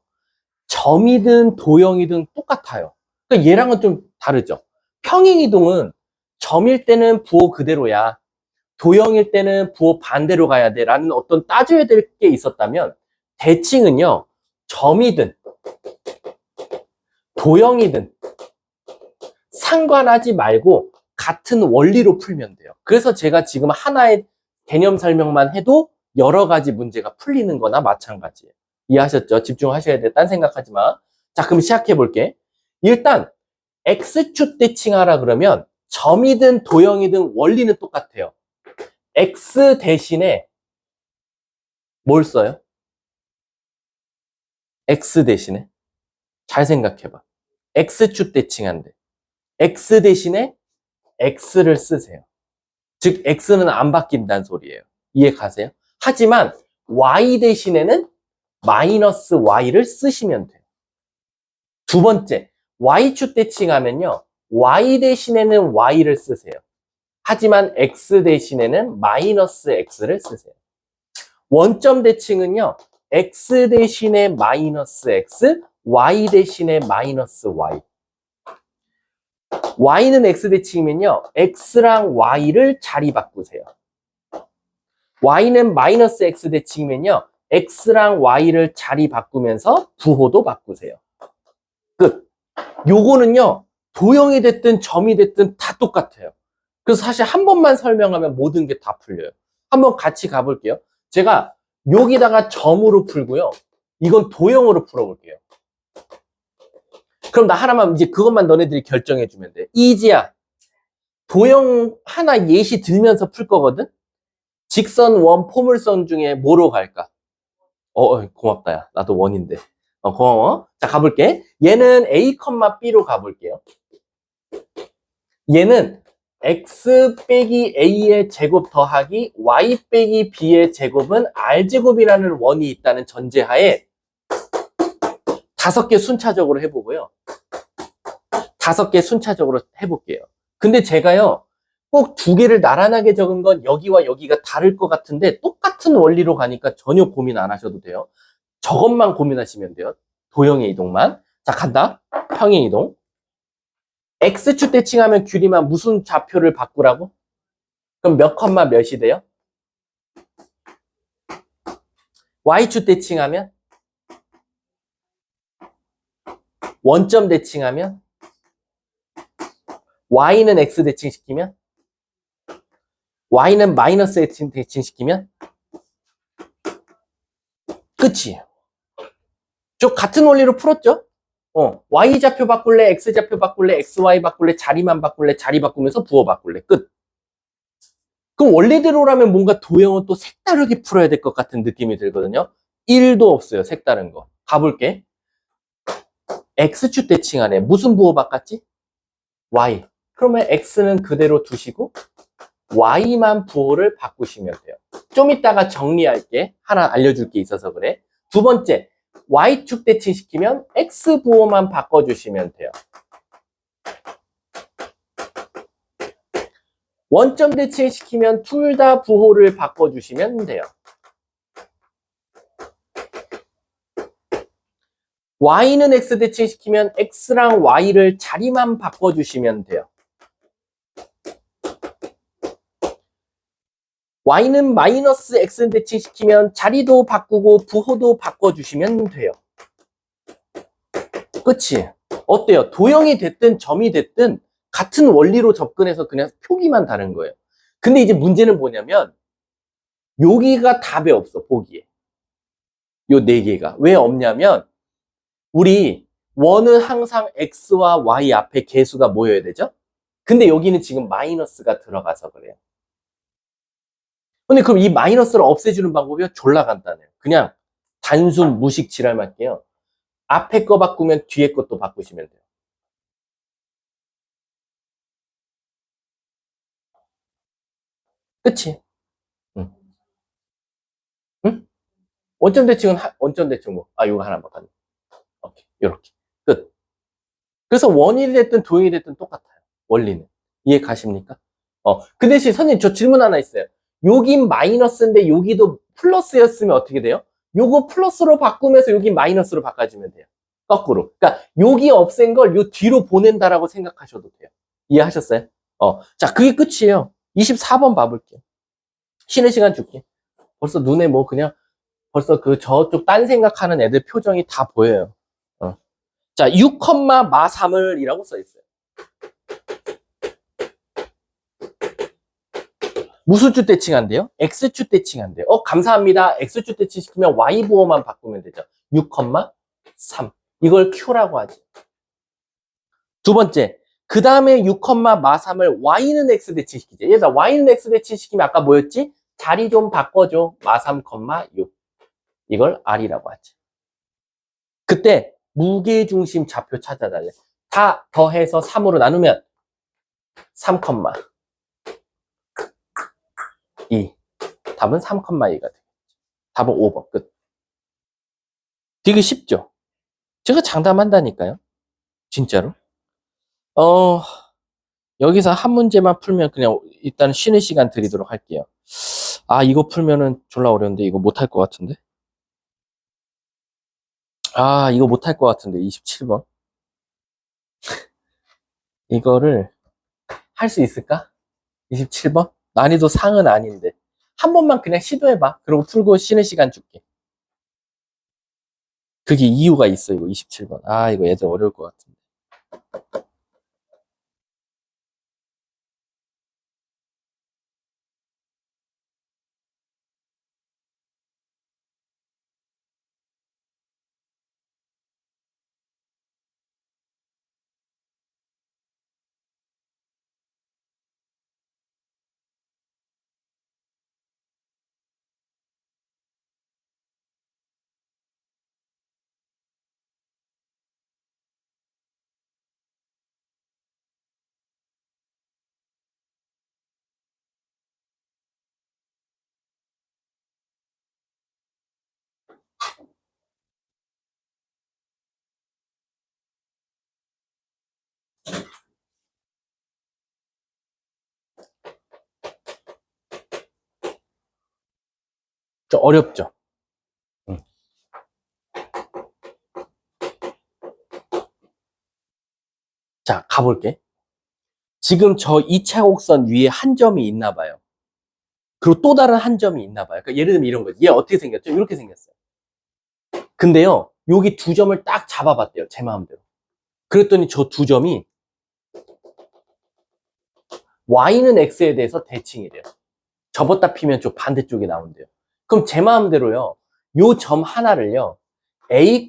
점이든 도형이든 똑같아요. 그러니까 얘랑은 좀 다르죠. 평행이동은 점일 때는 부호 그대로야. 도형일 때는 부호 반대로 가야 돼. 라는 어떤 따져야 될 게 있었다면 대칭은요. 점이든 도형이든 상관하지 말고 같은 원리로 풀면 돼요. 그래서 제가 지금 하나의 개념 설명만 해도 여러 가지 문제가 풀리는 거나 마찬가지예요. 이해하셨죠? 집중하셔야 돼. 딴 생각하지 마. 자, 그럼 시작해 볼게. 일단 X축 대칭하라 그러면 점이든 도형이든 원리는 똑같아요. X 대신에 뭘 써요? X 대신에 잘 생각해봐. X축 대칭한대. X 대신에 X를 쓰세요. 즉 X는 안 바뀐다는 소리예요. 이해 가세요? 하지만 Y 대신에는 마이너스 Y를 쓰시면 돼요. 두 번째, y축 대칭하면요. y 대신에는 y를 쓰세요. 하지만 x 대신에는 마이너스 x를 쓰세요. 원점 대칭은요. x 대신에 마이너스 x, y 대신에 마이너스 y. y는 x 대칭이면요. x랑 y를 자리 바꾸세요. y는 마이너스 x 대칭이면요. x랑 y를 자리 바꾸면서 부호도 바꾸세요. 끝. 요거는요. 도형이 됐든 점이 됐든 다 똑같아요. 그래서 사실 한 번만 설명하면 모든 게 다 풀려요. 한번 같이 가볼게요. 제가 여기다가 점으로 풀고요. 이건 도형으로 풀어볼게요. 그럼 나 하나만 이제 그것만 너네들이 결정해주면 돼. 이지야, 도형 하나 예시 들면서 풀 거거든? 직선, 원, 포물선 중에 뭐로 갈까? 고맙다, 야. 나도 원인데. 고마워. 자, 가볼게. 얘는 A, B로 가볼게요. 얘는 x 빼기 a의 제곱 더하기 y 빼기 b의 제곱은 r제곱이라는 원이 있다는 전제하에 5개 순차적으로 해보고요. 5개 순차적으로 해볼게요. 근데 제가요, 꼭 2개를 나란하게 적은 건 여기와 여기가 다를 것 같은데 똑같은 원리로 가니까 전혀 고민 안 하셔도 돼요. 저것만 고민하시면 돼요. 도형의 이동만. 자, 간다. 평행 이동. x축 대칭하면 규리만 무슨 좌표를 바꾸라고? 그럼 몇 컴마 몇이 돼요? y축 대칭하면? 원점 대칭하면? y는 x 대칭시키면? y는 마이너스 x 대칭시키면? 끝이에요. 저 같은 원리로 풀었죠? y좌표 바꿀래, x좌표 바꿀래, xy 바꿀래, 자리만 바꿀래, 자리 바꾸면서 부호 바꿀래. 끝. 그럼 원래대로라면 뭔가 도형은 또 색다르게 풀어야 될 것 같은 느낌이 들거든요. 1도 없어요, 색다른 거. 가볼게. x축 대칭하네. 무슨 부호 바꿨지? y. 그러면 x는 그대로 두시고 y만 부호를 바꾸시면 돼요. 좀 이따가 정리할게. 하나 알려줄 게 있어서 그래. 두 번째, y축 대칭시키면 x 부호만 바꿔주시면 돼요. 원점 대칭시키면 둘 다 부호를 바꿔주시면 돼요. y는 x 대칭시키면 x랑 y를 자리만 바꿔주시면 돼요. y는 마이너스 x 대칭시키면 자리도 바꾸고 부호도 바꿔주시면 돼요. 끝이. 어때요? 도형이 됐든 점이 됐든 같은 원리로 접근해서 그냥 표기만 다른 거예요. 근데 이제 문제는 뭐냐면 여기가 답이 없어, 보기에. 요 4개가. 왜 없냐면 우리 원은 항상 x와 y 앞에 개수가 모여야 되죠? 근데 여기는 지금 마이너스가 들어가서 그래요. 근데 그럼 이 마이너스를 없애주는 방법이 졸라 간단해요. 그냥 단순 무식 칠할만 할게요. 앞에 거 바꾸면 뒤에 것도 바꾸시면 돼요. 끝이. 응. 응? 원점 대칭은 원점 대칭 뭐? 이거 하나 바꿨네. 오케이. 요렇게. 끝. 그래서 원이 됐든 도형이 됐든 똑같아요. 원리는. 이해 가십니까? 그 대신 선생님 저 질문 하나 있어요. 여긴 마이너스인데 여기도 플러스였으면 어떻게 돼요? 요거 플러스로 바꾸면서 여기 마이너스로 바꿔주면 돼요. 거꾸로. 그러니까 여기 없앤 걸 요 뒤로 보낸다라고 생각하셔도 돼요. 이해하셨어요? 자, 그게 끝이에요. 24번 봐볼게요. 쉬는 시간 줄게. 벌써 눈에 뭐 그냥 벌써 그 저쪽 딴 생각하는 애들 표정이 다 보여요. 자, 6, 마3을 이라고 써있어요. 무슨 주 대칭한대요? x주 대칭한대요. 감사합니다. x주 대칭시키면 y 부호만 바꾸면 되죠. 6, 3. 이걸 q라고 하지. 두 번째, 그 다음에 6, 마3을 y는 x 대칭시키죠. 얘들아, y는 x 대칭시키면 아까 뭐였지? 자리 좀 바꿔줘. 마3, 6. 이걸 r이라고 하지. 그때 무게중심 좌표 찾아달래. 다 더해서 3으로 나누면 3, 2. 답은 3,2가 되겠죠. 답은 5번 끝. 되게 쉽죠? 제가 장담한다니까요. 진짜로? 어, 여기서 한 문제만 풀면 그냥 일단 쉬는 시간 드리도록 할게요. 아, 이거 풀면은 졸라 어려운데 이거 못할 것 같은데? 아, 이거 못할 것 같은데 27번. 이거를 할 수 있을까? 27번? 난이도 상은 아닌데. 한 번만 그냥 시도해봐. 그리고 풀고 쉬는 시간 줄게. 그게 이유가 있어, 이거 27번. 아, 이거 애들 어려울 것 같은데. 좀 어렵죠? 응. 자, 가볼게. 지금 저 2차 곡선 위에 한 점이 있나 봐요. 그리고 또 다른 한 점이 있나 봐요. 그러니까 예를 들면 이런 거지. 얘 어떻게 생겼죠? 이렇게 생겼어요. 근데요, 여기 두 점을 딱 잡아봤대요. 제 마음대로. 그랬더니 저 두 점이 y는 x에 대해서 대칭이래요. 접었다 피면 좀 반대쪽이 나온대요. 그럼 제 마음대로요, 요 점 하나를요, a,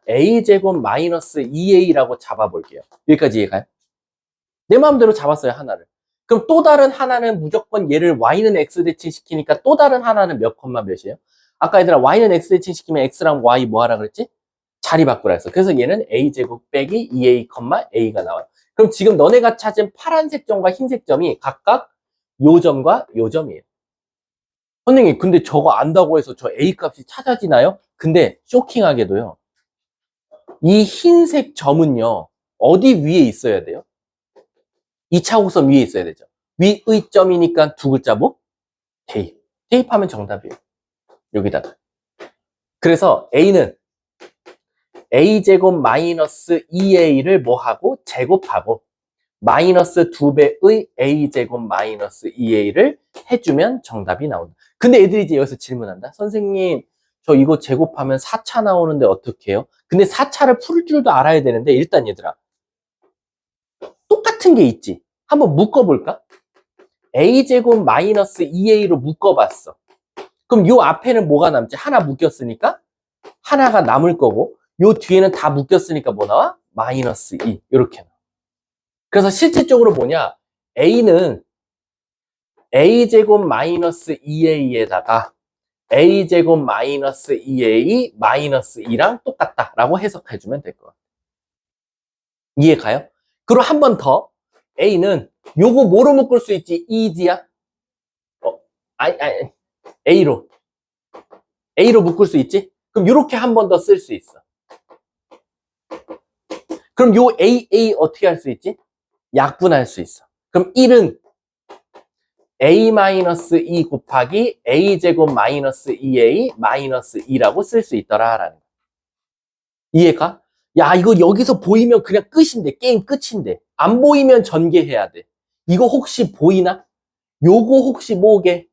a 제곱 마이너스 2a라고 잡아볼게요. 여기까지 이해가요? 내 마음대로 잡았어요, 하나를. 그럼 또 다른 하나는 무조건 얘를 y는 x 대칭시키니까 또 다른 하나는 몇 컴마 몇이에요? 아까 얘들아 y는 x 대칭시키면 x랑 y 뭐 하라 그랬지? 자리 바꾸라 했어. 그래서 얘는 a제곱 빼기 2a, a가 나와요. 그럼 지금 너네가 찾은 파란색 점과 흰색 점이 각각 요 점과 요 점이에요. 선생님, 근데 저거 안다고 해서 저 a 값이 찾아지나요? 근데 쇼킹하게도요, 이 흰색 점은요, 어디 위에 있어야 돼요? 2차 곡선 위에 있어야 되죠. 위의 점이니까 두 글자 뭐? 대입. 대입하면 정답이에요. 여기다가. 그래서 a는 a제곱 마이너스 2a를 뭐하고? 제곱하고 마이너스 2배의 a제곱 마이너스 2a를 해주면 정답이 나온다. 근데 애들이 이제 여기서 질문한다. 선생님, 저 이거 제곱하면 4차 나오는데 어떻게 해요? 근데 4차를 풀 줄도 알아야 되는데 일단 얘들아, 똑같은 게 있지. 한번 묶어볼까? a제곱 마이너스 2a로 묶어봤어. 그럼 요 앞에는 뭐가 남지? 하나 묶였으니까 하나가 남을 거고, 요 뒤에는 다 묶였으니까 뭐 나와? 마이너스 2. 이렇게 나와. 그래서 실질적으로 뭐냐? a는 a제곱 마이너스 2a에다가 a제곱 마이너스 2a 마이너스 2랑 똑같다라고 해석해주면 될 것 같아요. 이해 가요? 그리고 한 번 더, a는 요거 뭐로 묶을 수 있지? 이지야? 아니, a로 묶을 수 있지? 그럼 요렇게 한 번 더 쓸 수 있어. 그럼 요 a 어떻게 할 수 있지? 약분할 수 있어. 그럼 1은 a-2 곱하기 a제곱 마이너스 2a 마이너스 2라고 쓸 수 있더라라는 거. 이해가? 야, 이거 여기서 보이면 그냥 끝인데, 게임 끝인데. 안 보이면 전개해야 돼. 이거 혹시 보이나? 요거 혹시 뭐게?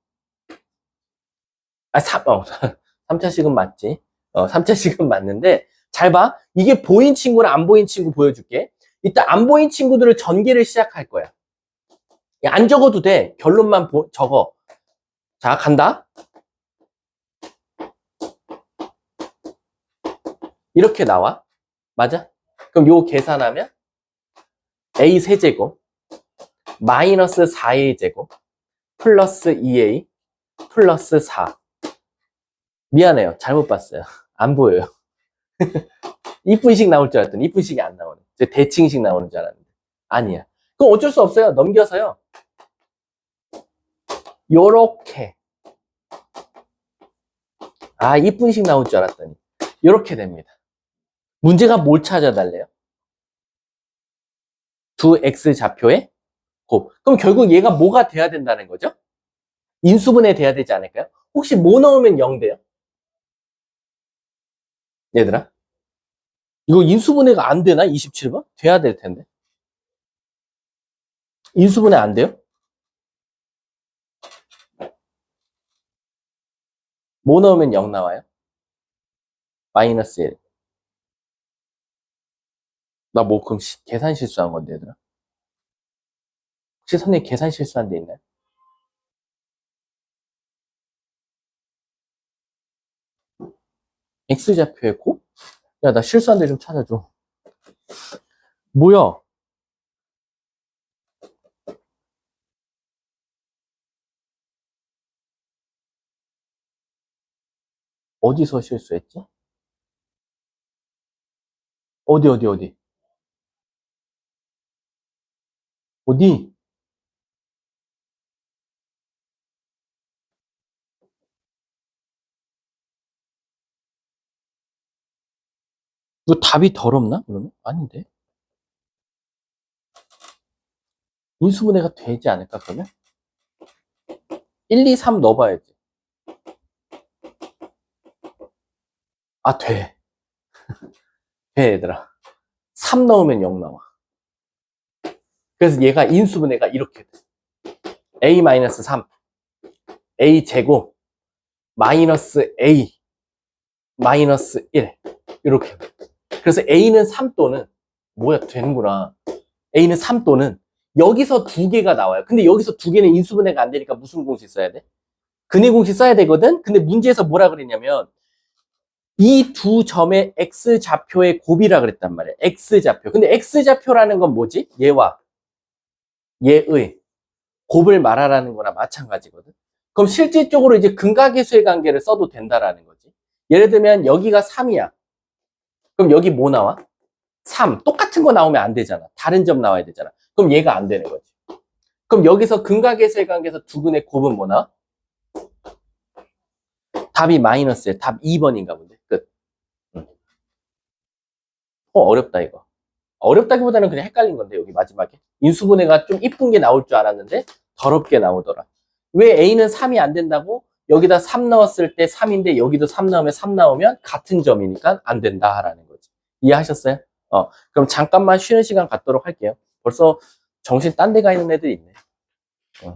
아, 3차식은 맞지? 3차식은 맞는데, 잘 봐. 이게 보인 친구랑 안 보인 친구 보여줄게. 일단 안 보인 친구들을 전개를 시작할 거야. 야, 안 적어도 돼. 결론만 적어. 자, 간다. 이렇게 나와. 맞아? 그럼 요거 계산하면 a 세제곱 마이너스 4a 제곱 플러스 2a 플러스 4. 미안해요. 잘못 봤어요. 안 보여요. 이쁜식 나올 줄 알았더니 이쁜식이 안 나오네. 대칭식 나오는 줄 알았는데. 아니야. 그럼 어쩔 수 없어요. 넘겨서요. 요렇게. 아, 이쁜식 나올 줄 알았더니. 요렇게 됩니다. 문제가 뭘 찾아달래요? 두 X좌표의 곱. 그럼 결국 얘가 뭐가 돼야 된다는 거죠? 인수분해 돼야 되지 않을까요? 혹시 뭐 넣으면 0 돼요? 얘들아? 이거 인수분해가 안 되나? 27번? 돼야 될 텐데. 인수분해 안 돼요? 뭐 넣으면 0 나와요? 마이너스 1. 나 뭐 그럼 계산 실수한 건데 얘들아? 혹시 선생님 계산 실수한 데 있나요? X좌표의 곱? 야, 나 실수한 데 좀 찾아줘. 뭐야? 어디서 실수했지? 어디? 어디? 이거 답이 더럽나? 그러면? 아닌데. 인수분해가 되지 않을까, 그러면? 1, 2, 3 넣어봐야지. 아, 돼. 돼, 얘들아. 3 넣으면 0 나와. 그래서 얘가 인수분해가 이렇게 돼. A-3, A 제곱, 마이너스 A, 마이너스 1. 이렇게. 그래서 A는 3 또는, 뭐야, 되는구나. A는 3 또는, 여기서 두 개가 나와요. 근데 여기서 두 개는 인수분해가 안 되니까 무슨 공식 써야 돼? 근해 공식 써야 되거든? 근데 문제에서 뭐라 그랬냐면, 이 두 점의 X좌표의 곱이라 그랬단 말이에요. X좌표. 근데 X좌표라는 건 뭐지? 얘와 얘의 곱을 말하라는 거나 마찬가지거든. 그럼 실질적으로 이제 근각계수의 관계를 써도 된다라는 거지. 예를 들면 여기가 3이야. 그럼 여기 뭐 나와? 3. 똑같은 거 나오면 안 되잖아. 다른 점 나와야 되잖아. 그럼 얘가 안 되는 거지. 그럼 여기서 근각계수의 관계에서 두 근의 곱은 뭐 나와? 답이 마이너스야. 답 2번인가 본데. 끝. 어렵다 이거. 어렵다기보다는 그냥 헷갈린 건데 여기 마지막에. 인수분해가 좀 이쁜 게 나올 줄 알았는데 더럽게 나오더라. 왜 A는 3이 안 된다고? 여기다 3 넣었을 때 3인데 여기도 3 넣으면 3 나오면 같은 점이니까 안 된다라는 거지. 이해하셨어요? 그럼 잠깐만 쉬는 시간 갖도록 할게요. 벌써 정신 딴 데 가 있는 애들이 있네.